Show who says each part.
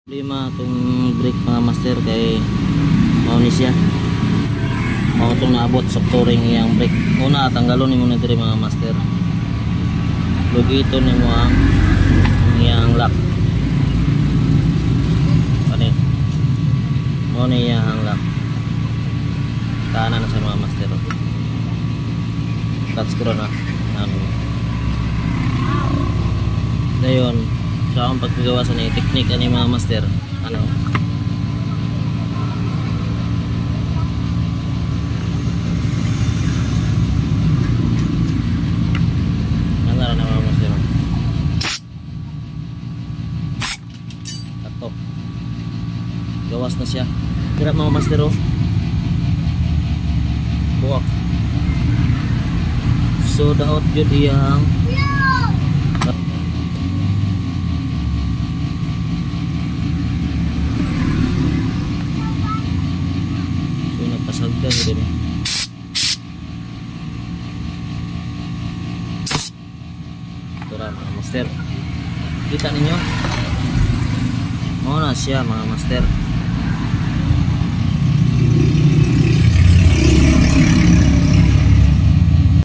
Speaker 1: Problema itong brake mga master kay mauni siya mao itong naabot sakturing iyang brake. Una tanggalon ni mo na diri mga master, lugito ni mo ang iyang lock ani mao ni iyang lock tahanan na sa mga master. Touch screw na dayon sa akong pagkagawa sa teknik ani mga master, ano nangara na mga master kato gawas na siya kira mga master buwak so daot yun iyang pasagda din. Ito na mga master, kita ninyo mao na siya mga master.